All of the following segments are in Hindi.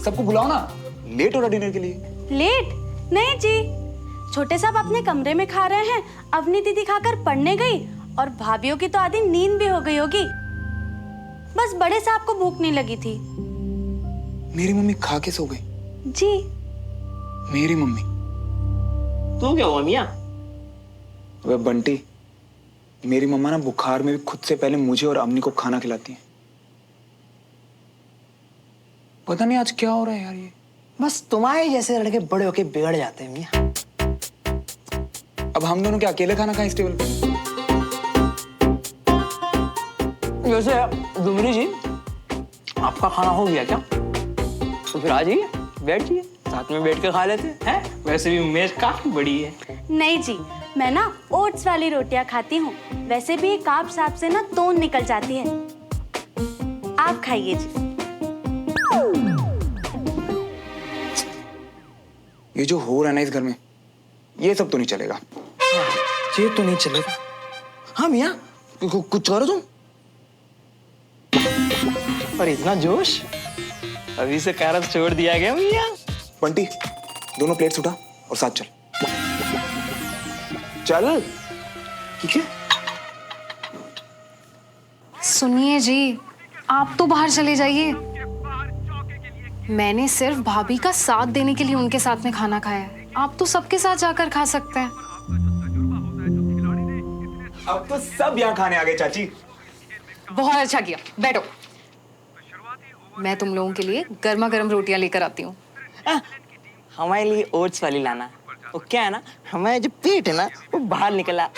सबको बुलाओ ना, लेट हो रहा डिनर के लिए। लेट? नहीं जी, छोटे साहब अपने कमरे में खा रहे हैं, अवनी दीदी खाकर पढ़ने गई और भाभीियों की तो आधी नींद भी हो गई होगी। बस बड़े साहब को भूख नहीं लगी थी। मेरी मम्मी खा के सो गई? जी। मेरी मम्मी? तू क्या हुआ मियां? वह बंटी, मेरी मम्मा ना बुखार में भी खुद से पहले मुझे और अम्मी को खाना खिलाती है। पता नहीं आज क्या हो रहा है यार। ये बस तुम्हारे जैसे लड़के बड़े होके बिगड़ जाते हैं मियां। अब हम दोनों क्या अकेले खाना खाएं इस टेबल पे? वैसे डुमरी जी, आपका खाना हो गया क्या? तो फिर आ जाइए, बैठिए, साथ में बैठ के खा लेते हैं। वैसे भी मेज काफी बड़ी है। नहीं जी, मैं ना ओट्स वाली रोटियां खाती हूँ। वैसे भी कार्ब साहब से ना तोन निकल जाती है। आप खाइए जी। ये जो हो रहा है ना इस घर में, ये सब तो नहीं चलेगा। ये तो नहीं चलेगा। हाँ मियां, कुछ करो तुम। और इतना जोश, अभी से कारब छोड़ दिया गया मियां। बंटी, दोनों प्लेट्स उठा और साथ चल। चल। ठीक है? सुनिए जी, आप तो बाहर चले जाइए। मैंने सिर्फ भाभी का साथ देने के लिए उनके साथ में खाना खाया है। आप तो सबके साथ जाकर खा सकते हैं। अब तो सब यहाँ खाने आ गए चाची। बहुत अच्छा किया, बैठो। मैं तुम लोगों के लिए गर्मा गर्म रोटियां लेकर आती हूँ। हमारे लिए ओट्स वाली लाना। वो क्या है ना, हमारा जो पेट है ना, वो बाहर निकला।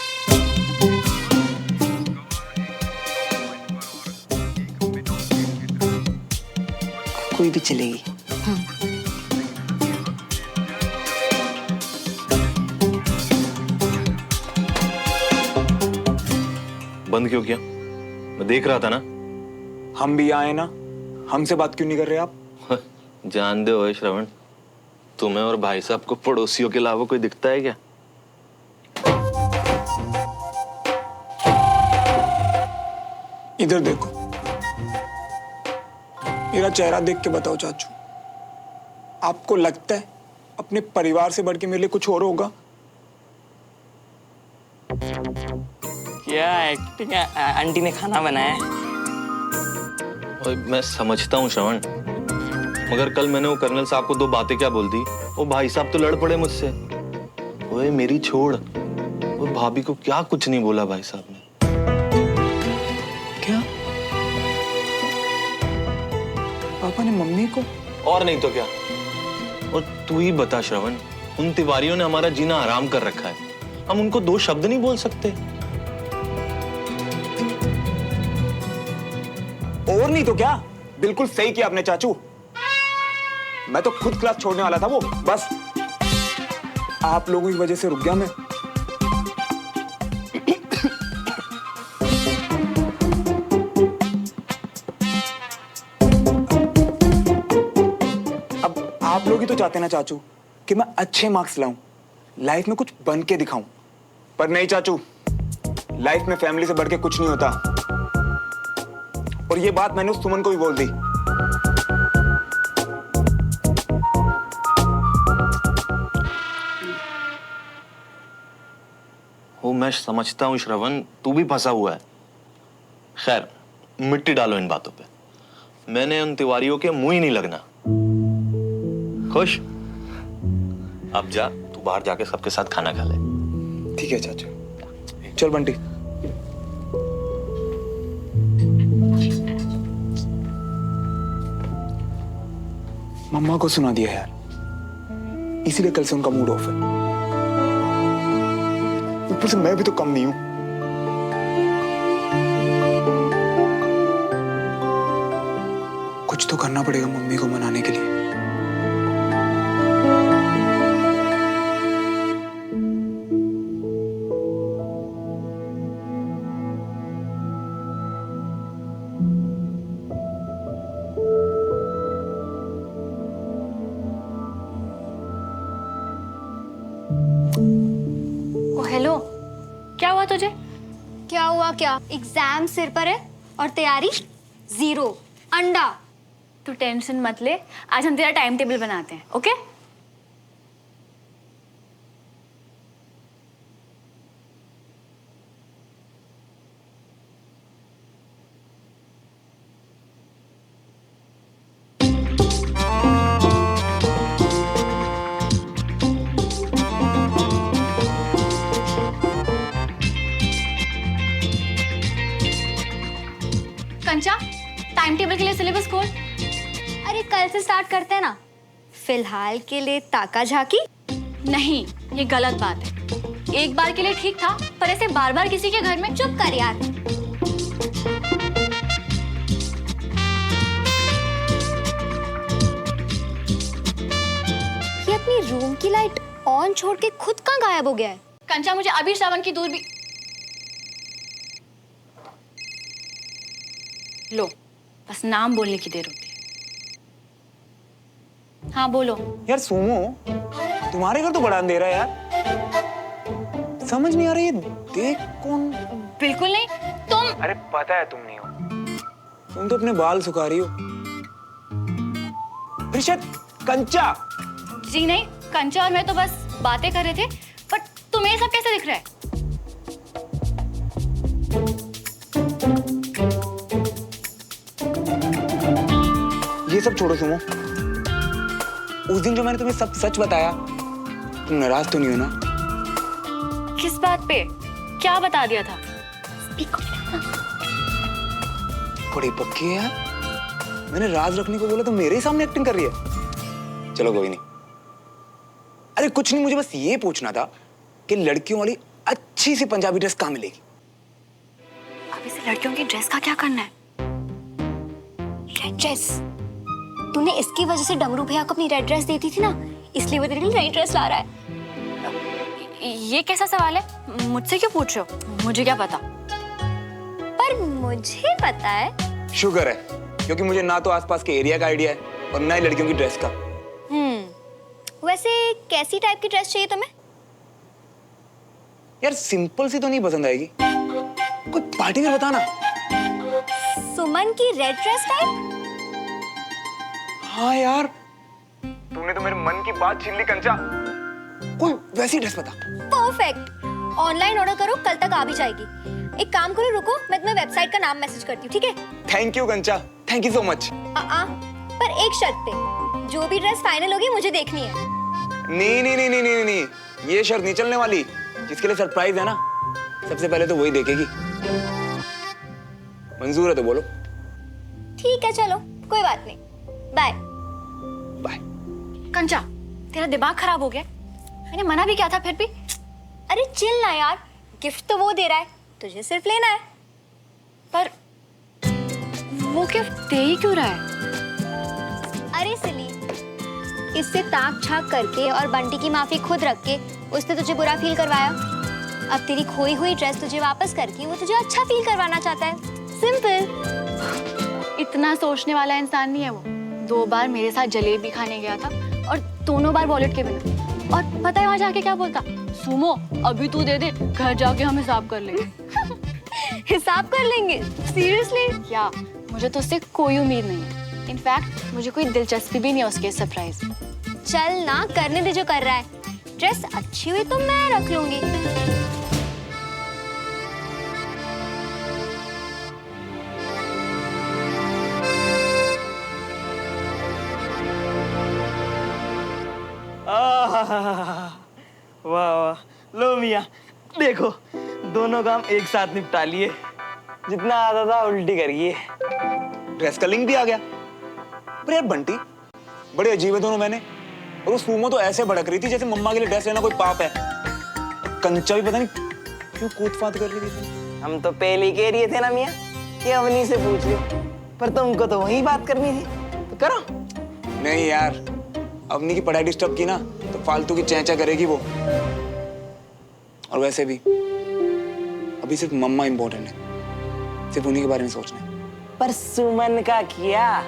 कोई भी चलेगी। बंद क्यों किया? मैं देख रहा था ना। हम भी आए ना, हमसे बात क्यों नहीं कर रहे आप? जान दे ओए श्रवण, तुम्हें और भाई साहब को पड़ोसियों के अलावा कोई दिखता है क्या? इधर देखो, मेरा चेहरा देख के बताओ चाचू, आपको लगता है अपने परिवार से बढ़ के मेरे लिए कुछ और होगा? क्या एक्टिंग है? आंटी ने खाना बनाया है। ओए मैं समझता हूँ श्रवण, मगर कल मैंने वो कर्नल साहब को दो बातें क्या बोल दी, वो भाई साहब तो लड़ पड़े मुझसे। ओए मेरी छोड़, वो भाभी को क्या कुछ नहीं बोला भाई साहब ने। क्या? पापा ने मम्मी को? और नहीं तो क्या। और तू ही बता श्रवण, उन तिवारियों ने हमारा जीना हराम कर रखा है, हम उनको दो शब्द नहीं बोल सकते? और नहीं तो क्या। बिल्कुल सही किया आपने चाचू, मैं तो खुद क्लास छोड़ने वाला था। वो बस आप लोगों की वजह से रुक गया मैं। अब आप लोग ही तो चाहते ना चाचू कि मैं अच्छे मार्क्स लाऊं, लाइफ में कुछ बन के दिखाऊं। पर नहीं चाचू, लाइफ में फैमिली से बढ़ के कुछ नहीं होता। और ये बात मैंने उस सुमन को भी बोल दी। वो मैं समझता हूँ श्रवण, तू भी फंसा हुआ है। खैर, मिट्टी डालो इन बातों पे। मैंने उन तिवारियों के मुंह ही नहीं लगना। खुश? अब जा, तू बाहर जाके सबके साथ खाना खा ले। ठीक है चाचू। चल बंटी। मम्मा को सुना दिया यार, इसीलिए कल से उनका मूड ऑफ है। ऊपर से मैं भी तो कम नहीं हूं। कुछ तो करना पड़ेगा मम्मी को मनाने के लिए। ओ हेलो, क्या हुआ तुझे? क्या हुआ क्या? एग्जाम सिर पर है और तैयारी जीरो। अंडा। तू टेंशन मत ले, आज हम तेरा टाइम टेबल बनाते हैं, ओके? कंचा, टाइम टेबल के लिए सिलेबस खोल। अरे कल से स्टार्ट करते हैं ना। फिलहाल के लिए ताका झाकी। नहीं, ये गलत बात है। एक बार के लिए ठीक था, पर ऐसे बार बार किसी के घर में चुप कर यार। ये अपनी रूम की लाइट ऑन छोड़ के खुद कहाँ गायब हो गया है? कंचा, मुझे अभी श्रावण की दूर भी लो, बस नाम बोलने की देर होती है। हाँ बोलो। यार सुमो, तुम्हारे घर तो बड़ा अंधेरा है यार। समझ नहीं आ रही है, देख कौन। बिल्कुल नहीं, तुम। अरे पता है तुम नहीं हो, तुम तो अपने बाल सुखा रही हो। रिशत, कंचा। जी नहीं, कंचा और मैं तो बस बातें कर रहे थे, बट तुम्हें ये सब कैसे दिख रहा है? ये सब छोड़ो सुमो, उस दिन जो मैंने तुम्हें सब सच बताया, तुम नाराज तो नहीं हो ना? किस बात पे? क्या बता दिया था? बड़ी पक्की है यार। मैंने राज रखने को बोला तो मेरे ही सामने एक्टिंग कर रही है। चलो कोई नहीं। अरे कुछ नहीं, मुझे बस ये पूछना था कि लड़कियों वाली अच्छी सी पंजाबी ड्रेस कहाँ मिलेगी? अब इसे लड़कियों की ड्रेस का क्या करना है? Red dress. तूने इसकी वजह से डमरू भैया को अपनी रेड ड्रेस दी थी ना, इसलिए वो तेरे लिए नई ड्रेस ला रहा है। ये कैसा सवाल है? मुझसे क्यों पूछ रहे हो? मुझे क्या पता? पर मुझे पता है। शुक्र है, क्योंकि मुझे ना तो आसपास के एरिया का आइडिया है और ना ही लड़कियों की ड्रेस का। वैसे कैसी टाइप की ड्रेस चाहिए तुम्हें? यार सिंपल सी तो नहीं पसंद आएगी, कोई पार्टी वेयर बताना। सुमन की रेड ड्रेस टाइप? हाँ यार, तूने तो मेरे मन की बात छीन ली कंचा। कोई वैसी ड्रेस बता। परफेक्ट। ऑनलाइन ऑर्डर करो, कल तक आ भी जाएगी। एक काम करो, रुको, मैं तुम्हें वेबसाइट का नाम मैसेज करती हूँ, ठीक है? थैंक यू कंचा, थैंक यू सो मच। पर एक शर्त पे, जो भी ड्रेस फाइनल होगी मुझे देखनी है। नहीं नहीं नहीं नहीं नहीं नहीं, ये शर्त नहीं चलने वाली। जिसके लिए सरप्राइज है ना, सबसे पहले तो वही देखेगी। मंजूर है तो बोलो। ठीक है चलो, कोई बात नहीं, बाय। बाय। कंचा, तेरा दिमाग खराब हो गया? मैंने मना भी किया था फिर भी। अरे चिल ना यार, गिफ्ट तो वो दे रहा है, तुझे सिर्फ लेना है। पर वो गिफ्ट दे ही क्यों रहा है? अरे सिली, इससे ताक झाक करके और बंटी की माफी खुद रख के उसने तुझे बुरा फील करवाया। अब तेरी खोई हुई ड्रेस तुझे वापस करके वो तुझे अच्छा फील करवाना चाहता है। सिंपल। इतना सोचने वाला इंसान नहीं है वो। 2 बार मेरे साथ जलेबी खाने गया था और दोनों बार वॉलेट के बिना। और पता है वहां जाके क्या बोलता? सुमो, अभी तू दे दे, घर जाके हम हिसाब कर लेंगे। हिसाब कर लेंगे? सीरियसली? क्या? मुझे तो उससे कोई उम्मीद नहीं है। इनफैक्ट मुझे कोई दिलचस्पी भी नहीं है उसके सरप्राइज में। चल ना, करने दे जो कर रहा है। ड्रेस अच्छी हुई तो मैं रख लूंगी। वाह वाह, लो मियाँ, देखो दोनों काम एक साथ निपटा लिए। जितना आता था उल्टी करिए। ड्रेस का लिंक भी आ गया। पर यार बंटी, बड़े अजीब है दोनों। मैंने और उस सुमो तो ऐसे भड़क रही थी जैसे मम्मा के लिए ड्रेस लेना कोई पाप है। कंचा भी पता नहीं क्यों कूद फाद कर रही थी। हम तो पहले ही कह रहे थे ना मियाँ कि अवनी से पूछ लो, पर तुमको तो वही बात करनी थी, तो करो। नहीं यार, अवनी की पढ़ाई डिस्टर्ब की ना तो फालतू की चैंचा करेगी वो। और वैसे भी अभी सिर्फ मम्मा इंपॉर्टेंट है, सिर्फ उन्हीं के बारे में सोचना है। पर सुमन का किया,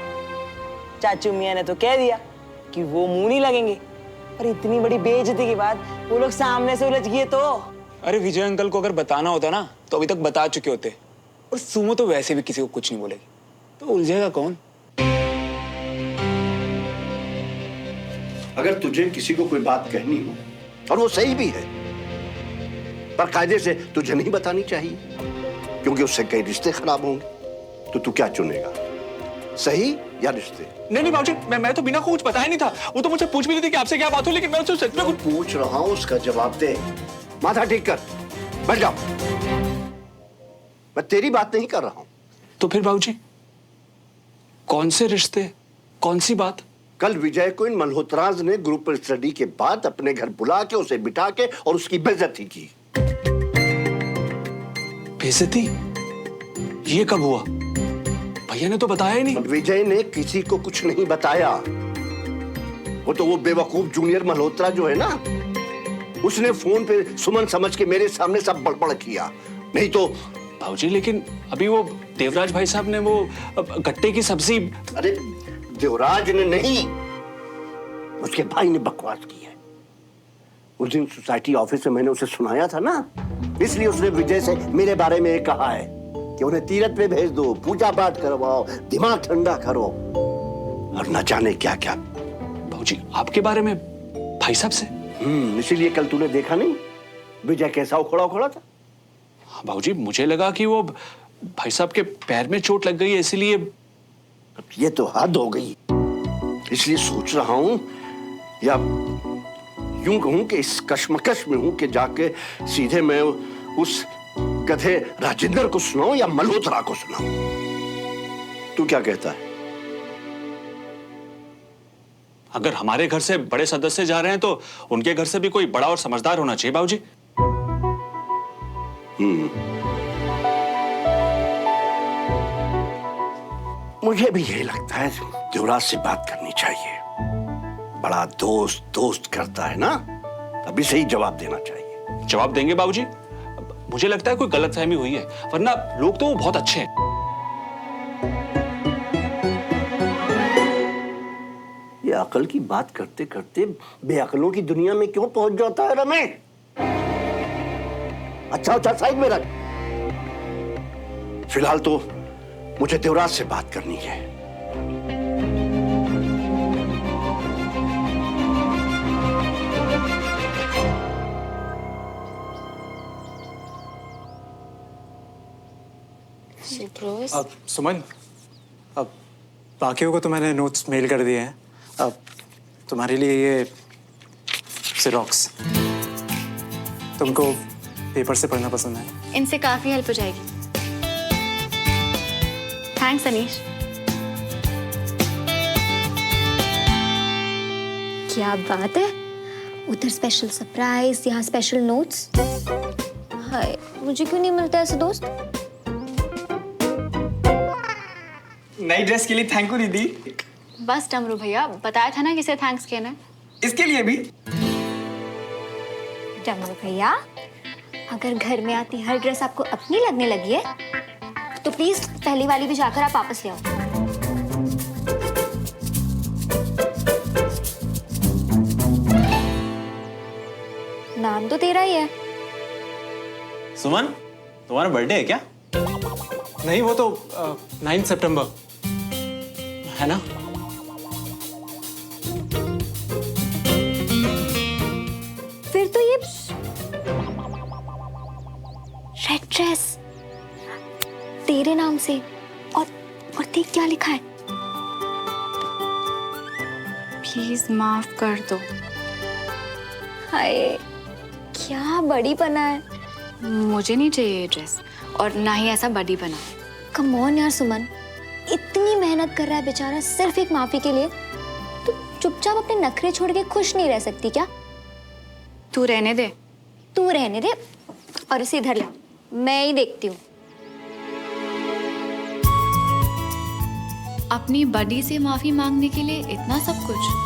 चाचू मियाँ ने तो कह दिया कि वो मुंह नहीं लगेंगे। पर इतनी बड़ी बेइज्जती के बाद वो लोग सामने से उलझ गए तो। अरे विजय अंकल को अगर बताना होता ना तो अभी तक बता चुके होते। और सुमो तो वैसे भी किसी को कुछ नहीं बोलेगी, तो उलझेगा कौन? अगर तुझे किसी को कोई बात कहनी हो और वो सही भी है, पर कायदे से तुझे नहीं बतानी चाहिए, क्योंकि उससे कई रिश्ते खराब होंगे। तो तू क्या चुनेगा, सही या रिश्ते? नहीं बाबूजी, मैं तो बिना कुछ बताया नहीं था। वो तो मुझसे पूछ भी नहीं थी कि आपसे क्या बात हो, लेकिन मैं उससे सच में कुछ पूछ रहा हूं, उसका जवाब दे। माथा ठीक कर, बैठ जाओ। मैं तेरी बात नहीं कर रहा हूं। तो फिर बाबूजी कौन से रिश्ते, कौन सी बात? कल विजय को इन मल्होत्राज ने ग्रुप स्टडी के बाद अपने घर बुला के उसे बिठा के और उसकी बेइज्जती की। बेइज्जती? ये कब हुआ? भैया ने तो बताया ही नहीं। विजय ने किसी को कुछ नहीं बताया। वो बेवकूफ जूनियर मल्होत्रा जो है ना, उसने फोन पे सुमन समझ के मेरे सामने सब बड़बड़ किया। नहीं तो बाबूजी, लेकिन अभी वो देवराज भाई साहब ने वो गट्टे की सब्जी। अरे देवराज ने नहीं, उसके भाई ने बकवास की है। उस दिन सोसाइटी ऑफिस में मैंने उसे सुनाया था ना, इसलिए उसने विजय से मेरे बारे में कहा है कि उन्हें तीरथ पे भेज दो, पूजा पाठ करवाओ, दिमाग ठंडा करो, और न जाने क्या क्या। बाबूजी आपके बारे में भाई साहब से? इसीलिए कल तूने देखा नहीं विजय कैसा उखड़ा था। बाबूजी मुझे लगा कि वो भाई साहब के पैर में चोट लग गई है, इसीलिए। ये तो हद हो गई। इसलिए सोच रहा हूं, या यूं कहूं कि इस कश्मकश में हूं कि जाके सीधे मैं उस गधे राजेंद्र को सुनाऊं या मल्होत्रा को सुनाऊं। तू क्या कहता है? अगर हमारे घर से बड़े सदस्य जा रहे हैं तो उनके घर से भी कोई बड़ा और समझदार होना चाहिए बाबूजी। मुझे भी यही लगता है, देवराज से बात करनी चाहिए। बड़ा दोस्त करता है ना, अभी सही जवाब देना चाहिए। जवाब देंगे बाबूजी। मुझे लगता है कोई गलतफहमी हुई है, वरना लोग तो बहुत अच्छे हैं। ये अकल की बात करते करते बेअकलों की दुनिया में क्यों पहुंच जाता है रमेश? अच्छा साइड में रख। फिलहाल तो मुझे देवराज से बात करनी है। अब सुमन, अब बाकियों को तो मैंने नोट्स मेल कर दिए हैं। अब तुम्हारे लिए ये जेरोक्स, तुमको पेपर से पढ़ना पसंद है? इनसे काफी हेल्प हो जाएगी। थैंक्स अनीश। क्या बात है, उधर स्पेशल सरप्राइज, यहाँ स्पेशल नोट्स। हाय, मुझे क्यों नहीं मिलता ऐसे दोस्त? नई ड्रेस के लिए थैंक यू दीदी। बस डमरू भैया, बताया था ना किसे थैंक्स कहना है। इसके लिए भी? डमरू भैया, अगर घर में आती हर ड्रेस आपको अपनी लगने लगी है तो प्लीज पहली वाली भी जाकर आप वापस ले आओ। नाम तो तेरा ही है। सुमन, तुम्हारा बर्थडे है क्या? नहीं, वो तो 9 सितंबर है ना? फिर तो ये रेड ड्रेस तेरे नाम से, और देख क्या लिखा है। प्लीज माफ कर दो। हाय, क्या बड़ी बना है। मुझे नहीं चाहिए ये ड्रेस, और ना ही ऐसा बड़ी बना। कम ऑन यार सुमन, इतनी मेहनत कर रहा है बेचारा सिर्फ एक माफी के लिए, तो चुपचाप अपने नखरे छोड़ के खुश नहीं रह सकती क्या? तू रहने दे। तू रहने दे और इसे इधर ला, मैं ही देखती हूँ। अपनी बडी से माफी मांगने के लिए इतना सब कुछ?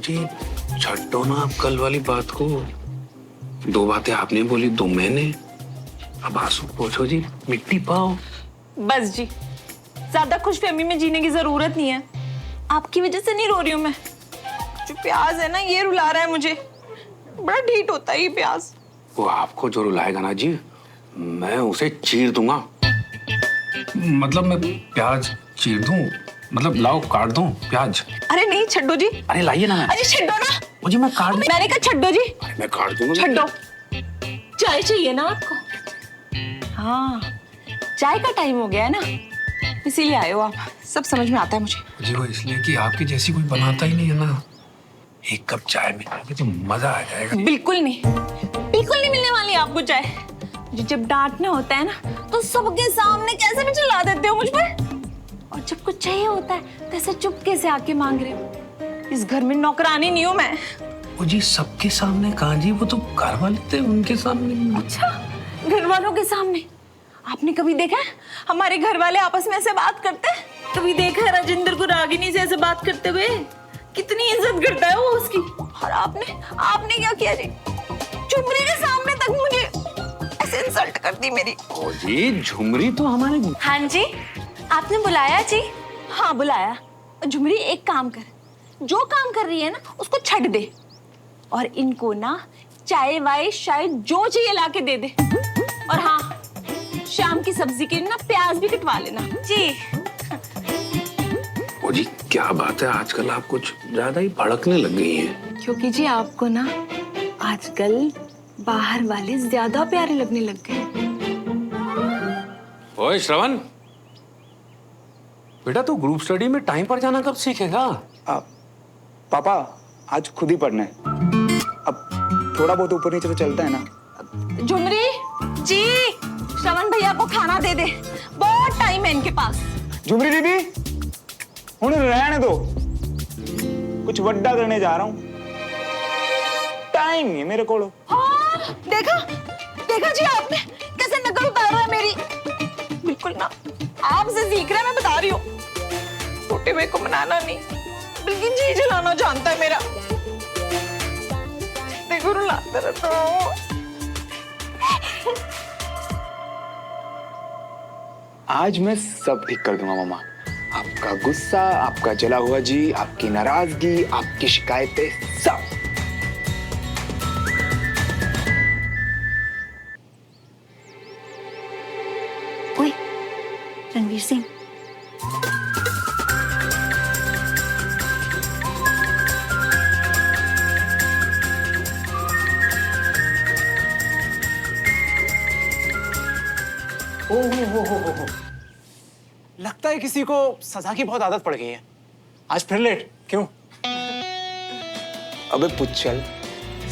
जी छड्डो ना आप कल वाली बात को। 2 बातें आपने बोली, 2 मैंने। अब आंसू पोछो जी, मिट्टी पाओ। बस जी, ज्यादा खुशफहमी में जीने की जरूरत नहीं है। आपकी वजह से नहीं रो रही हूँ मैं। जो प्याज है ना ये रुला रहा है मुझे, बड़ा ढीठ होता है ये प्याज। वो आपको जो रुलाएगा ना जी, मैं उसे चीर दूंगा। मतलब मैं प्याज चीर दूं, मतलब लाओ काट दूं प्याज। अरे नहीं छड्डो जी। अरे लाइए ना। अरे छड्डो ना। वो जी मैं काट मैंने कहा छड्डो जी। अरे मैं काट दूंगा। छड्डो। चाय चाहिए ना आपको? हाँ, चाय का टाइम हो गया है ना, इसीलिए आए हो आप। सब समझ में आता है मुझे। जी वो इसलिए कि आपकी जैसी कोई बनाता ही नहीं है ना। एक कप चाय मिल जाएगी तो मजा आ जाएगा। बिल्कुल नहीं, बिल्कुल नहीं मिलने वाली आपको चाय। मुझे जब डांटना होता है ना तो सबके सामने कैसे भी चिल्ला देते हो मुझ पर, और जब कुछ चाहिए होता है तो ऐसे चुपके से आके मांग रहे हो। इस घर में नौकरानी नहीं हूँ मैं। वो जी सबके सामने कहाँ जी, वो तो घर वाले थे उनके सामने। अच्छा, घर वालों के सामने? आपने कभी देखा है हमारे घर वाले आपस में ऐसे बात करते हैं? कभी देखा है राजेंद्र को रागिनी से ऐसे बात करते हुए? कितनी इज्जत करता है वो उसकी। और आपने क्या किया जी? झुमरी के सामने तक मुझे ऐसे इंसल्ट कर दी मेरी। ओ जी झुमरी तो हमारे। हाँ जी, आपने बुलाया जी? हाँ बुलाया। झुमरी एक काम कर, जो काम कर रही है ना उसको छੱਡ दे, और इनको ना चाय वाय शायद जो चाहिए लाके दे दे। और हाँ, शाम की सब्जी के लिए ना प्याज भी कटवा लेना जी। ओ जी क्या बात है, आजकल आप कुछ ज्यादा ही भड़कने लग गई हैं। क्योंकि जी आपको ना आजकल बाहर वाले ज्यादा प्यारे लगने लग गए। ओए श्रवण, बेटा तू ग्रुप स्टडी में टाइम पर जाना कब सीखेगा? पापा आज खुद ही पढ़ना है। अब थोड़ा बहुत ऊपर नीचे तो चलता है ना। झुमरी जी, श्रवण भैया को खाना दे दे, बहुत टाइम है इनके पास। झुमरी दीदी हुण रहने दो, कुछ वड्डा करने जा रहा हूँ, टाइम नहीं है मेरे को। हाँ, देखा जी आपने कैसे नकल उतार रहा है मेरी। बिल्कुल ना, आपसे सीख रहा है, मैं बता रही हूँ। छोटे भाई को मनाना नहीं बल्कि जी जलाना जानता है मेरा। देखो रुलाता रहता हूँ। आज मैं सब ठीक कर दूंगा मामा। आपका गुस्सा, आपका जला हुआ जी, आपकी नाराजगी, आपकी शिकायतें, सब। ओए, रणवीर सिंह। हो। लगता है किसी को सजा की बहुत आदत पड़ गई है। आज फिर लेट क्यों? अबे पुच्छल,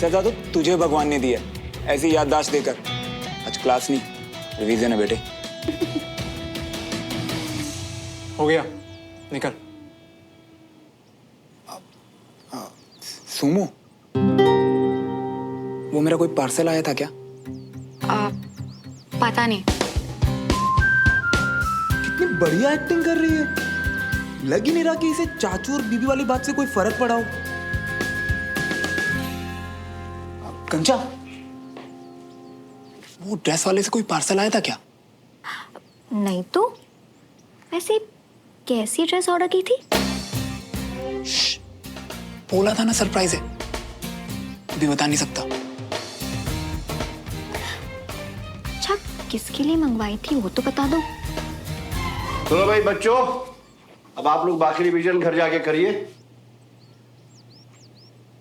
सजा तो तुझे भगवान ने दी है, ऐसी याददाश्त देकर। आज क्लास नहीं, रिवीजन है बेटे। हो गया, निकल। सुमो, वो मेरा कोई पार्सल आया था क्या? पता नहीं। कितनी बढ़िया एक्टिंग कर रही है, लग ही नहीं रहा कि इसे चाचू और बीबी वाली बात से कोई फर्क पड़ा हो। कंचा, वो ड्रेस वाले से कोई पार्सल आया था क्या? नहीं तो, वैसे कैसी ड्रेस ऑर्डर की थी? बोला था ना सरप्राइज है, अभी बता नहीं सकता। अच्छा, किसके लिए मंगवाई थी वो तो बता दो। चलो भाई बच्चों, अब आप लोग बाकी रिवीजन घर जाके करिए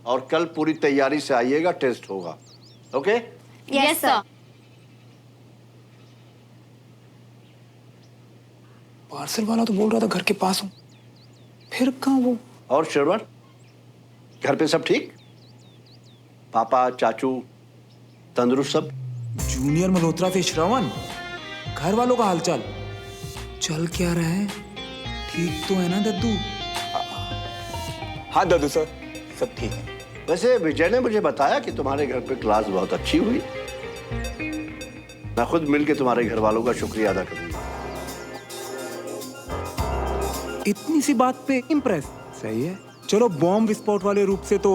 और कल पूरी तैयारी से आइएगा, टेस्ट होगा। ओके? Yes sir. पार्सल वाला तो बोल रहा था घर के पास हूं, फिर कहां वो? और श्रवण, घर पे सब ठीक? पापा, चाचू तंदुरुस्त सब? जूनियर मल्होत्रा से श्रवण, घर वालों का हालचाल चल क्या रहा है? ठीक तो है ना दद्दू? हाँ दद्दू सर, सब ठीक है। वैसे विजय ने मुझे बताया कि तुम्हारे घर पे क्लास बहुत अच्छी हुई। मैं खुद मिलके तुम्हारे घर वालों का शुक्रिया अदा करूंगा। इतनी सी बात पे इम्प्रेस, सही है। चलो बॉम्ब विस्फोट वाले रूप से तो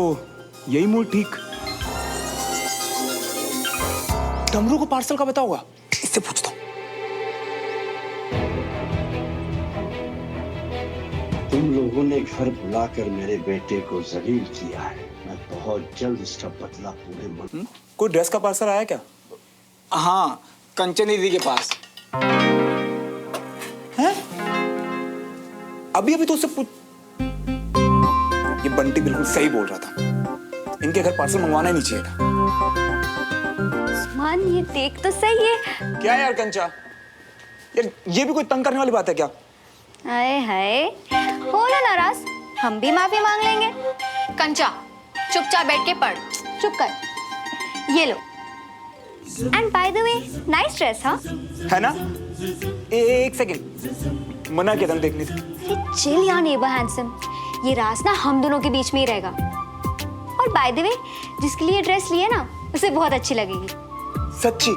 यही मूड ठीक। डमरू को पार्सल का पता होगा, इससे पूछता हूँ। तुम तुम लोगों ने घर बुलाकर मेरे बेटे को जलील किया है। मैं बहुत जल्द इसका बदला पूरे मन। कोई ड्रेस का पार्सल आया क्या? हाँ, कंचन दीदी के पास। हैं? अभी तो उससे पूछ। ये बंटी बिल्कुल सही बोल रहा था, इनके घर पार्सल मंगवाना ही नहीं चाहिए था। मान ये देख तो सही है। क्या यार कंचा, यार ये भी कोई तंग करने वाली बात है क्या? हाय हाय, हो ना नाराज, हम भी माफी मांग लेंगे। कंचा चुपचाप बैठ के पढ़। चुप कर, ये लो। And by the way, nice dress. हाँ है ना? एक सेकंड, मना किया था देखने से। अरे चिल यार नेबर हैंडसम, ये राज ना हम दोनों के बीच में ही रहेगा। और बाय द वे, जिसके लिए ड्रेस लिए ना, उसे बहुत अच्छी लगेगी। सच्ची?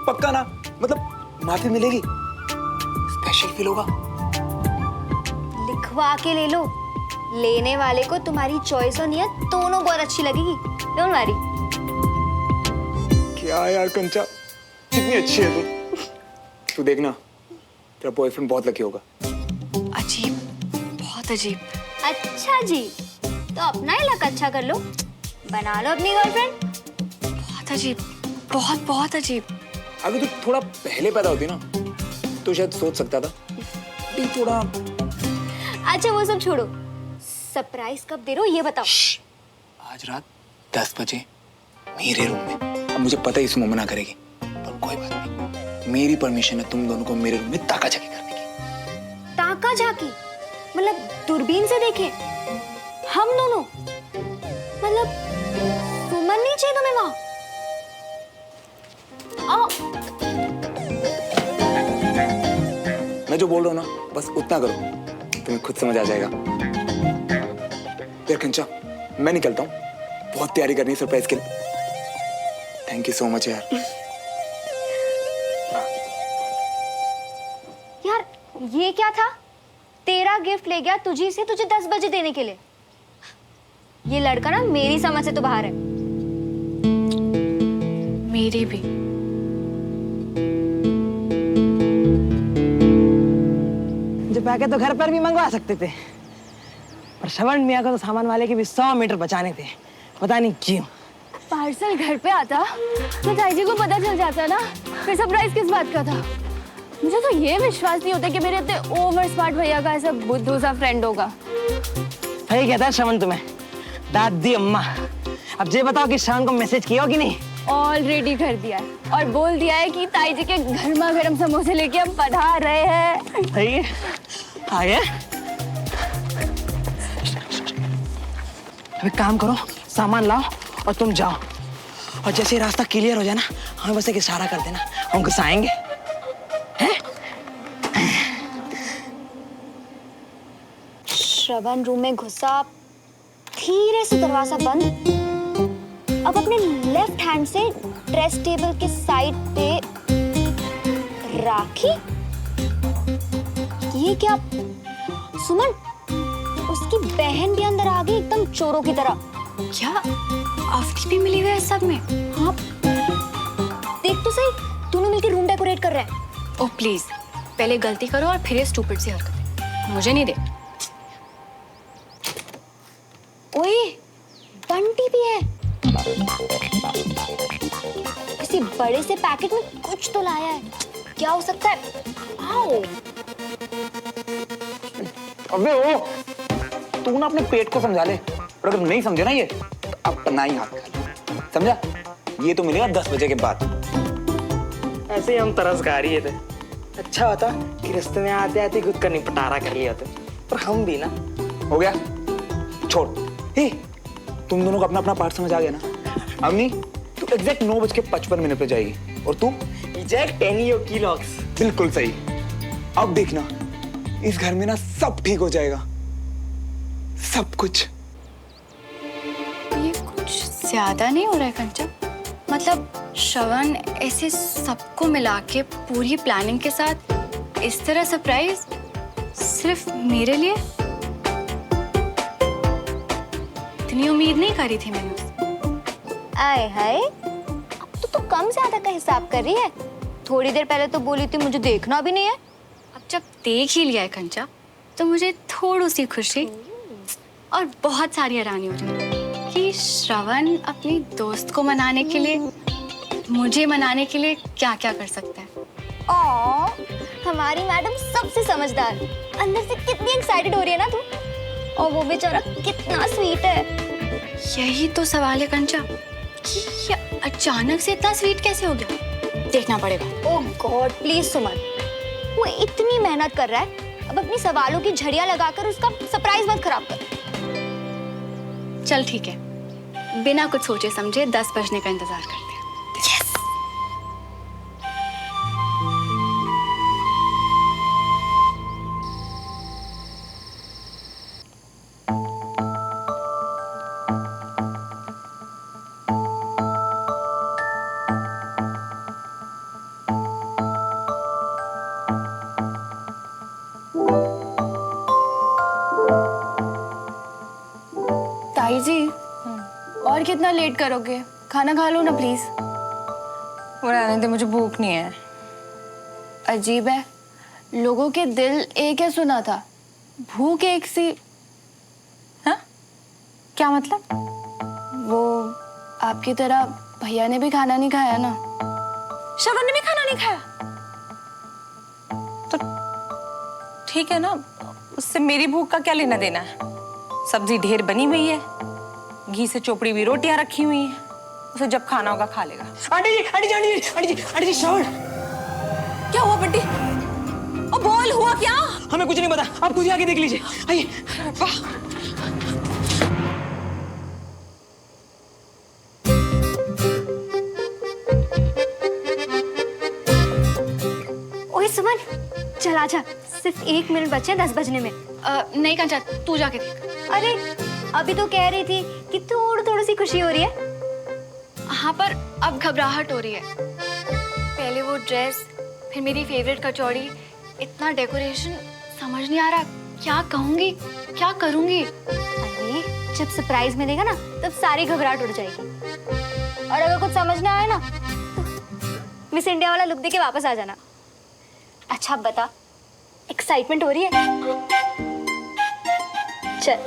पक्का ना? मतलब माफी मिलेगी? स्पेशल फील होगा? लिखवा के ले लो, लेने वाले को तुम्हारी चॉइस और नियत दोनों बहुत अच्छी लगेगी। Don't worry. क्या यार कंचा, कितनी अच्छी है तू। तू देखना, तेरा बॉयफ्रेंड बहुत लकी होगा। अजीब, बहुत अजीब। अच्छा जी, तो अपना ही लक अच्छा कर लो, बना लो अपनी गर्लफ्रेंड। बहुत अजीब, बहुत बहुत अजीब। अगर तू थोड़ा पहले पैदा होती ना, तो शायद सोच सकता था। ये थोड़ा। अच्छा वो सब छोड़ो, सरप्राइज कब दे रहे हो ये बताओ। आज रात 10 बजे मेरे रूम में। अब मुझे पता है इसमें मना करेगी, पर कोई बात नहीं, मेरी परमिशन है तुम दोनों को मेरे रूम में ताका झाकी करने की। ताका झाकी मतलब दूरबीन से देखे हम दोनों? मतलब सुमन नहीं चाहिए तुम्हें वहां? मैं जो बोल रहा हूँ ना, बस उतना करो, तुम्हें खुद समझ आ जाएगा। यार कंचा, मैं निकलता हूँ, बहुत तैयारी करनी है सरप्राइज के लिए। थैंक यू सो मच यार। यार ये क्या था? तेरा गिफ्ट ले गया तुझी से तुझे 10 बजे देने के लिए। ये लड़का ना मेरी समझ से तो बाहर है। मेरी भी। जो पैकेट तो घर पर भी मंगवा सकते थे, पर श्रवण मियाँ को तो सामान वाले के भी 100 मीटर बचाने थे, पता नहीं क्यों। पार्सल घर पे आता तो ताई जी को पता चल जाता ना, फिर सरप्राइज किस बात का था? मुझे तो ये विश्वास नहीं होता कि मेरे इतने ओवर स्मार्ट भैया का ऐसा बुद्धू सा फ्रेंड होगा। सही कहता है श्रवण तुम्हें, दादी अम्मा। अब ये बताओ कि श्रवण को मैसेज किया हो कि नहीं? ऑलरेडी कर दिया है और बोल दिया है कि ताई जी के गर्मा गर्म समोसे लेके हम पधार रहे हैं। सही है, आगे। अब एक काम करो, सामान लाओ और तुम जाओ, और जैसे ही रास्ता क्लियर हो जाए ना, हमें बस एक इशारा कर देना, हम घुसाएंगे। श्रवण रूम में घुसा, धीरे से दरवाजा बंद। अब अपने लेफ्ट हैंड से ड्रेस टेबल के साइड पे राखी। ये क्या? सुमन, उसकी बहन भी अंदर आ गई एकदम चोरों की तरह। क्या अवधि भी मिली हुई है सब में? हाँ देख तो सही, दोनों मिलकर रूम डेकोरेट कर रहे हैं। ओह प्लीज, पहले गलती करो और फिर ये स्टूपिड सी हरकत मुझे नहीं दे। ओए, बंटी भी है। किसी बड़े से पैकेट में कुछ तो लाया है, क्या हो सकता है? आओ। अबे ओ, तू ना अपने पेट को समझा ले, और अगर नहीं समझे ना ये, तो अपना ही हाथ खा ले, समझा? ये तो मिलेगा 10 बजे के बाद। ऐसे ही हम तरस खा रही थे। अच्छा होता कि रास्ते में आते आते खुद का निपटारा कर लिया होते, पर हम भी ना। हो गया, छोड़। हे, तुम दोनों को अपना अपना पार्ट समझ आ गया ना? अम्मी, तू एग्जैक्ट 9:55 पे जाएगी, और तू एग्जैक्ट 10 किलोग्स। बिल्कुल सही। अब देखना, इस घर में ना सब ठीक हो जाएगा, सब कुछ। ये कुछ ज्यादा नहीं हो रहा है कंचा? मतलब श्रवण ऐसे सबको मिला के पूरी प्लानिंग के साथ इस तरह सरप्राइज सिर्फ मेरे लिए? इतनी उम्मीद नहीं करी थी मैंने उससे। आए हाय, अब तो कम ज्यादा का हिसाब कर रही है। थोड़ी देर पहले तो बोली थी मुझे देखना भी नहीं है। अब जब देख ही लिया है कंचा, तो मुझे थोड़ी सी खुशी और बहुत सारी हैरानी हो रही कि श्रवण अपनी दोस्त को मनाने के लिए, मुझे मनाने के लिए क्या क्या कर सकता है। हमारी मैडम सबसे समझदार। अंदर से कितनी एक्साइटेड हो रही है ना तू। और वो बेचारा कितना स्वीट है। यही तो सवाल है कंचा कि ये अचानक से इतना स्वीट कैसे हो गया। देखना पड़ेगा। ओह गॉड प्लीज सुमन, वो इतनी मेहनत कर रहा है, अब अपनी सवालों की झड़ियां लगाकर उसका सरप्राइज मत खराब कर। चल ठीक है, बिना कुछ सोचे समझे 10 बजने का इंतजार करते हैं। ताई जी, और कितना लेट करोगे? खाना खा लो ना प्लीज। वो रहने दे, मुझे भूख नहीं है। अजीब है, लोगों के दिल एक है सुना था, भूख एक सी। हाँ? क्या मतलब? वो आपकी तरह भैया ने भी खाना नहीं खाया ना। श्रवण ने भी खाना नहीं खाया? तो ठीक है ना, उससे मेरी भूख का क्या लेना देना है? सब्जी ढेर बनी हुई है, घी से चोपड़ी हुई रोटियां रखी हुई हैं, उसे जब खाना होगा खा लेगा। आंटी जी श्रवण। क्या हुआ बंटी? और बोल, हुआ क्या? हमें कुछ नहीं पता, आप खुद ही आके देख लीजिए। आइए। ओए सुमन, चल आजा, सिर्फ 1 मिनट बचे 10 बजने में। नहीं कंचा, तू जाके देख। अरे अभी तो कह रही थी कि थोड़ी थोड़ी सी खुशी हो रही है। हाँ, पर अब घबराहट हो रही है। पहले वो ड्रेस, फिर मेरी फेवरेट कचौड़ी, इतना डेकोरेशन, समझ नहीं आ रहा क्या कहूंगी, क्या करूंगी। अरे जब सरप्राइज मिलेगा ना, तब सारी घबराहट उड़ जाएगी। और अगर कुछ समझ ना आए ना, तो मिस इंडिया वाला लुक देके वापस आ जाना। अच्छा बता, एक्साइटमेंट हो रही है? चल।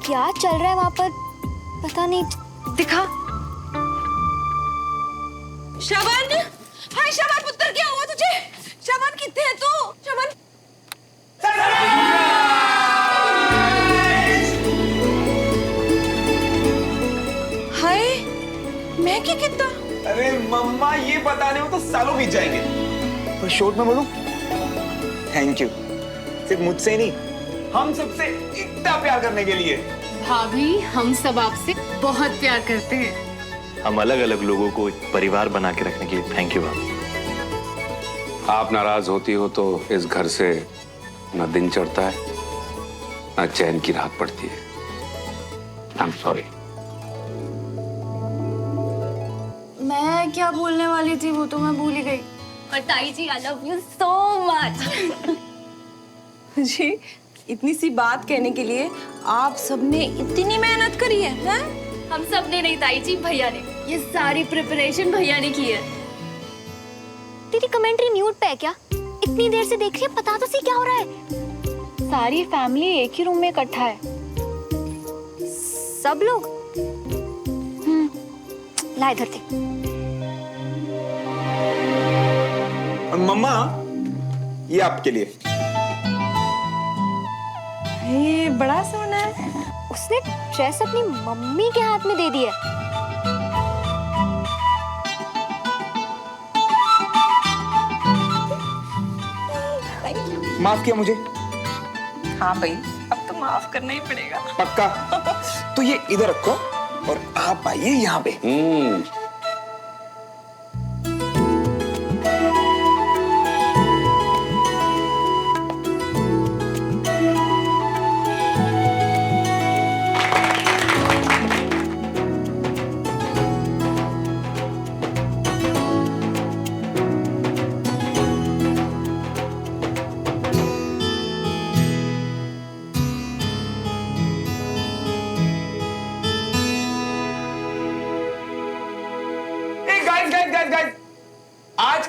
क्या चल रहा है वहां पर, पता नहीं। दिखा। श्रवण, हाय श्रवण पुत्र, क्या हुआ तुझे? श्रवण कितने है तू? श्रवण हाय, मैं क्या कितना? अरे मम्मा, ये बताने में तो सालों बीत जाएंगे। पर शॉर्ट में बोलूं, थैंक यू। सिर्फ मुझसे नहीं, हम सबसे इतना प्यार करने के लिए। भाभी, हम सब आपसे बहुत प्यार करते हैं। हम अलग अलग लोगों को एक परिवार बना के रखने के लिए थैंक यू भाभी। आप नाराज होती हो तो इस घर से न दिन चढ़ता है, न चैन की रात पड़ती है। I am sorry. मैं क्या बोलने वाली थी वो तो मैं भूल ही गई। और ताई जी, I love you so much. जी, इतनी सी बात कहने के लिए आप सबने इतनी मेहनत करी है, हैं? हम सब ने नहीं ताई जी, भैया ने। ये सारी प्रिपरेशन भैया ने की है। तेरी कमेंट्री म्यूट पे है क्या? इतनी देर से देख रही है, पता तो सी क्या हो रहा है। सारी फैमिली एक ही रूम में इकट्ठा है। सब लोग? ला इधर थे। मम्मा, ये आपके लिए। ये बड़ा सोना है। उसने ड्रेस अपनी मम्मी के हाथ में दे दी है। माफ किया मुझे? हाँ भाई, अब तो माफ करना ही पड़ेगा। पक्का? तो ये इधर रखो और आप आइए यहाँ पे।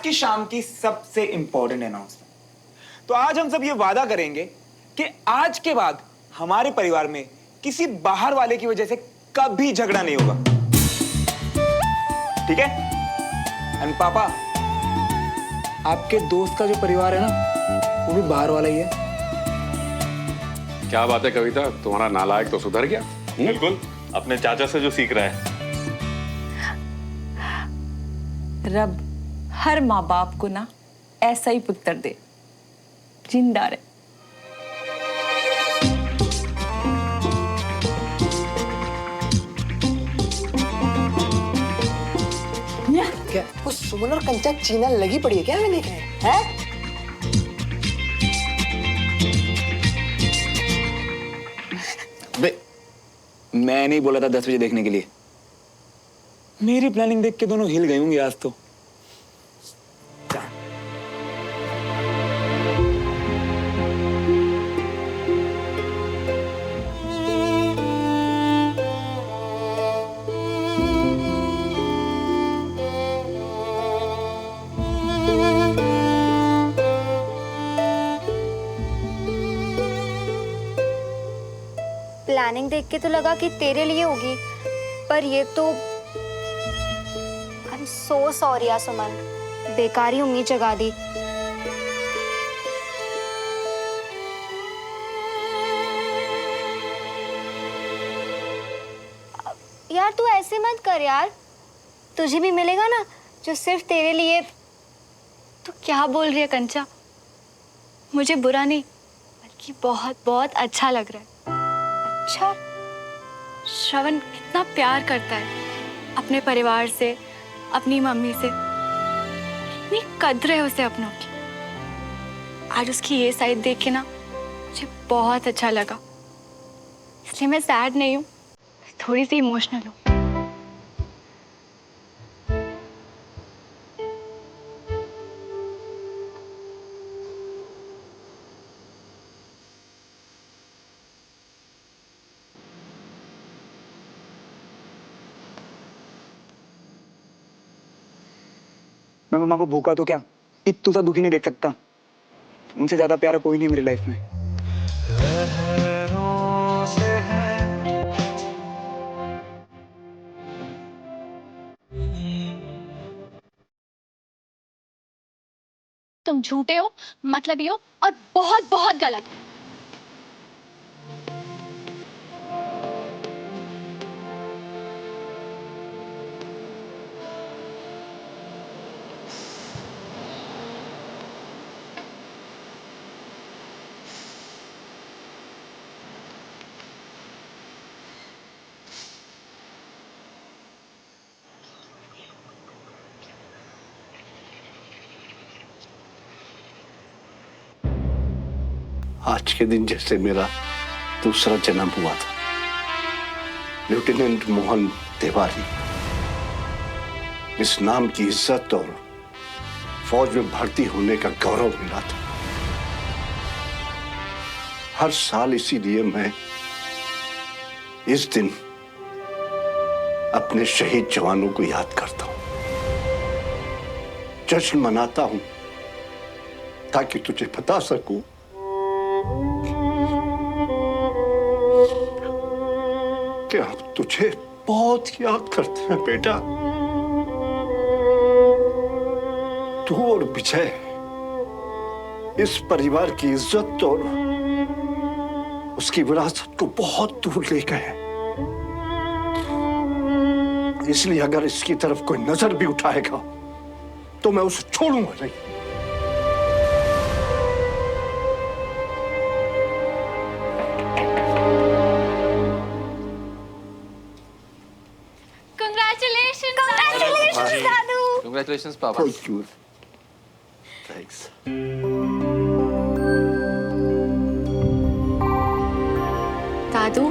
की शाम की सबसे इंपॉर्टेंट अनाउंसमेंट। तो आज हम सब ये वादा करेंगे कि आज के बाद हमारे परिवार में किसी बाहर वाले की वजह से कभी झगड़ा नहीं होगा, ठीक है? एंड पापा, आपके दोस्त का जो परिवार है ना, वो भी बाहर वाला ही है। क्या बात है कविता, तुम्हारा नालायक तो सुधर गया। बिल्कुल, अपने चाचा से जो सीख रहा है। रब हर माँ बाप को ना ऐसा ही पुत्र दे, जिंदा रहे। क्या वो सुमन और कंचा चीना लगी पड़ी है क्या मैंने कहा है? बे, मैं नहीं बोला था 10 बजे देखने के लिए। मेरी प्लानिंग देख के दोनों हिल गए होंगे आज तो। प्लानिंग देख के तो लगा कि तेरे लिए होगी, पर ये तो आई एम सो सॉरी यार सुमन, बेकार ही उम्मीद जगा दी। यार तू ऐसे मत कर यार, तुझे भी मिलेगा ना जो सिर्फ तेरे लिए। तो क्या बोल रही है कंचा? मुझे बुरा नहीं बल्कि बहुत बहुत अच्छा लग रहा है। अच्छा, श्रवण कितना प्यार करता है अपने परिवार से, अपनी मम्मी से, कितनी कद्र है उसे अपनों की। आज उसकी ये साइड देख के ना मुझे बहुत अच्छा लगा, इसलिए मैं सैड नहीं हूँ, थोड़ी सी इमोशनल हूँ। मैं मम्मा को भूखा तो क्या इत्तू सा दुखी नहीं देख सकता। उनसे ज्यादा प्यारा कोई नहीं मेरी लाइफ में। तुम झूठे हो, मतलबी हो और बहुत बहुत गलत हो। आज के दिन जैसे मेरा दूसरा जन्म हुआ था। लेफ्टिनेंट मोहन तिवारी, इस नाम की इज्जत और फौज में भर्ती होने का गौरव मिला था। हर साल इसीलिए मैं इस दिन अपने शहीद जवानों को याद करता हूं, जश्न मनाता हूं, ताकि तुझे बता सकूं कि हम तुझे बहुत याद करते हैं बेटा। तू और विजय इस परिवार की इज्जत और उसकी विरासत को बहुत दूर ले गए। इसलिए अगर इसकी तरफ कोई नजर भी उठाएगा तो मैं उसे छोड़ूंगा नहीं। Congratulations, Papa. Thank you. Thanks. दादू,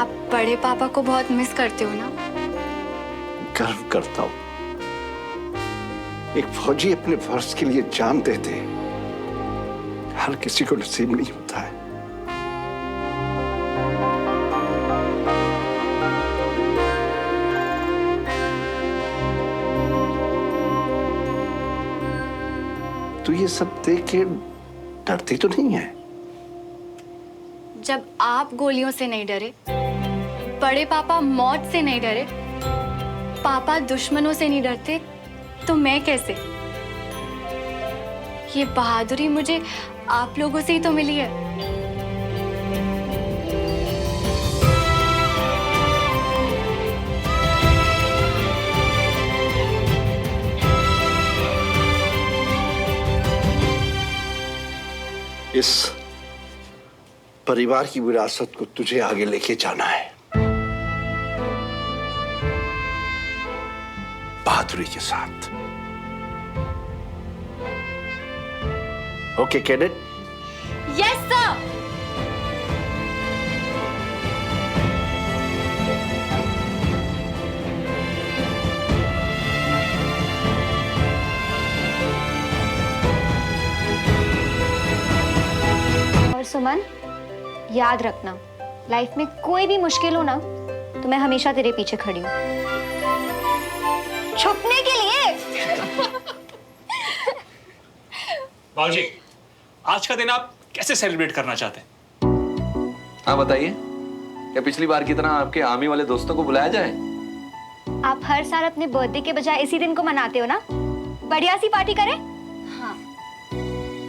आप बड़े पापा को बहुत मिस करते हो ना? गर्व करता हूं। एक फौजी अपने फर्ज के लिए जान दे दे, हर किसी को नसीब नहीं होता है। तू ये सब देख के डरती तो नहीं है? जब आप गोलियों से नहीं डरे, बड़े पापा मौत से नहीं डरे, पापा दुश्मनों से नहीं डरते, तो मैं कैसे? ये बहादुरी मुझे आप लोगों से ही तो मिली है। इस परिवार की विरासत को तुझे आगे लेके जाना है, बहादुरी के साथ। Okay cadet? Yes sir. और सुमन, याद रखना, लाइफ में कोई भी मुश्किल हो ना तो मैं हमेशा तेरे पीछे खड़ी हूँ, छुपने के लिए। बाबूजी, आज का दिन आप कैसे सेलिब्रेट करना चाहते हैं? हाँ बताइए, क्या पिछली बार की तरह आपके आर्मी वाले दोस्तों को बुलाया जाए? आप हर साल अपने बर्थडे के बजाय इसी दिन को मनाते हो ना, बढ़िया सी पार्टी करें। हाँ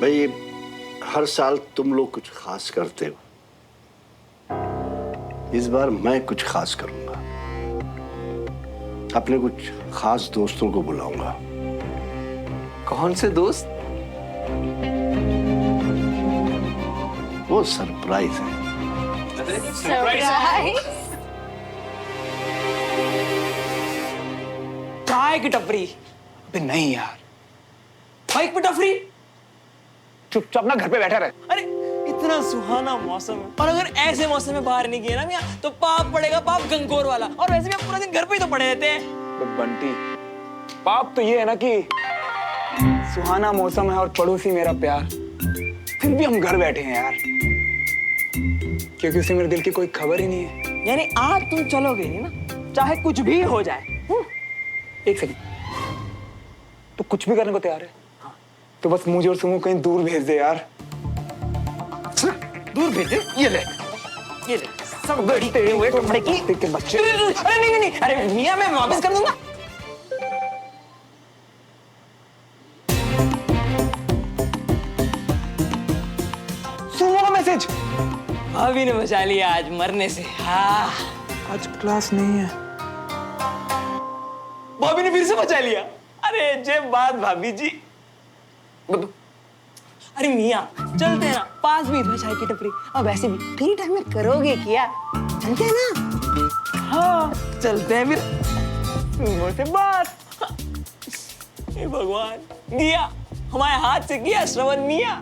भाई, हर साल तुम लोग कुछ खास करते हो, इस बार मैं कुछ खास करूंगा। अपने कुछ खास दोस्तों को बुलाऊंगा। कौन से दोस्त? वो सरप्राइज है। चाय की टपरी? अबे नहीं यार, बाइक पे टपरी? चुपचाप ना घर पे बैठा रहे। अरे इतना सुहाना मौसम है, और अगर ऐसे मौसम में बाहर नहीं गए ना मियां तो पाप पड़ेगा, पाप गंगोर वाला। और वैसे भी हम पूरा दिन घर पे ही तो पड़े रहते हैं। तो बंटी, पाप तो ये है ना कि सुहाना मौसम है और पड़ोसी मेरा प्यार, फिर भी हम घर बैठे हैं यार, क्योंकि उसे मेरे दिल की कोई खबर ही नहीं है। यानी आज तुम चलोगे नहीं ना, चाहे कुछ भी हो जाए। एक सेकंड, तो कुछ भी करने को तैयार है? हाँ। तो बस मुझे और सुमो कहीं दूर भेज दे यार। दूर भेज दे? ये ले सब गड़ते हुए कपड़े की बच्चे। अरे नहीं नहीं नहीं, अरे मियां मैं वापस कर दूंगा। सुमो का मैसेज। भाभी ने बचा लिया आज मरने से। हाँ, आज क्लास नहीं है। भाभी ने फिर से बचा लिया। अरे जय बात भाभी जी। अरे मियां चलते हैं ना, पास भी तो चाय की टपरी, और वैसे भी फ्री टाइम में करोगे क्या, चलते हैं ना? हाँ चलते हैं फिर। सुमो से बात। हे भगवान, गया हमारे हाथ से गया श्रवण मियां।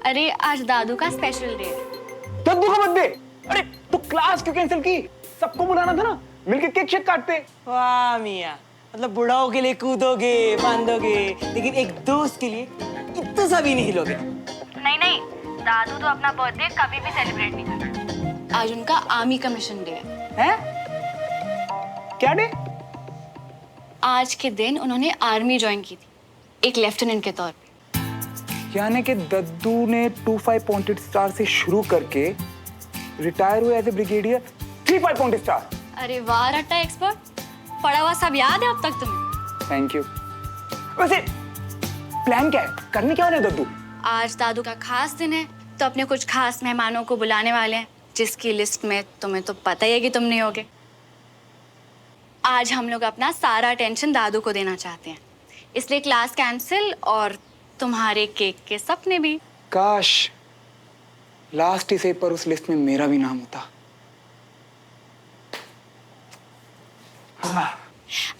अरे आज दादू का स्पेशल डे है। दादू का बर्थडे? अरे तो क्लास क्यों कैंसिल की? सबको बुलाना था ना, मिलके केक शेक काटते। वाह मियां, मतलब बुढ़ाओं के लिए कूदोगे बांधोगे, लेकिन एक दोस्त के लिए इतना सा भी नहीं हिलोगे। नहीं नहीं, दादू तो अपना बर्थडे कभी भी सेलिब्रेट नहीं करते। आज उनका आर्मी का मिशन डे है। हैं? क्या डे? आज के दिन उन्होंने आर्मी ज्वाइन की थी, एक लेफ्टिनेंट के तौर पे। यानी कि दद्दू ने 25 पॉइंटेड स्टार से शुरू करके रिटायर हुए as a brigadier 35 pointed star. अरे वाह रट्टा एक्सपर्ट, पढ़ा हुआ सब याद है अब तक तुम्हें। Thank you. वैसे प्लान क्या है, करने क्या हो रहा है दद्दू? आज दादू का खास दिन है, तो अपने कुछ खास मेहमानों को बुलाने वाले हैं, जिसकी लिस्ट में तुम्हें तो पता ही है कि तुम नहीं होगे। आज हम लोग अपना सारा अटेंशन दादू को देना चाहते हैं, इसलिए क्लास कैंसिल और तुम्हारे केक के सपने भी। काश लास्ट ही पर उस लिस्ट में मेरा भी नाम होता।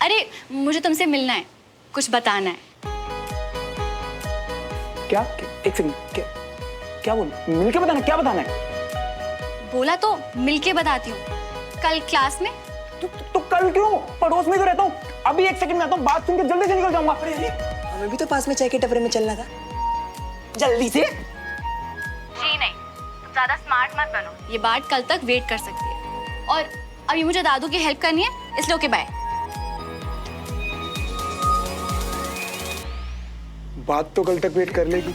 अरे मुझे तुमसे मिलना है, कुछ बताना है। क्या? एक सेकंड, क्या बोल? मिलके बताना? क्या बताना है? बोला तो मिलके बताती हूँ, कल क्लास में। तो कल क्यों? पड़ोस में तो रहता हूँ। अभी एक सेकंड में आता हूँ, बात सुन के जल्दी से निकल जाऊंगा। अरे हमें भी तो पास में चाय के टपरे में चलना था, जल्दी से। जी नहीं, तुम ज्यादा स्मार्ट मत बनो। ये बात कल तक वेट कर सकती है, और अभी मुझे दादू की हेल्प करनी है, इसलिए ओके बाय। बात तो कल तक वेट कर लेगी।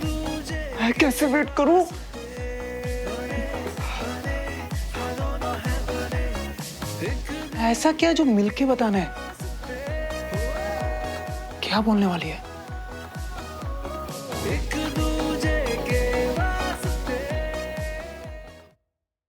मैं कैसे वेट करूं? ऐसा क्या जो मिलके बताना है? क्या बोलने वाली है?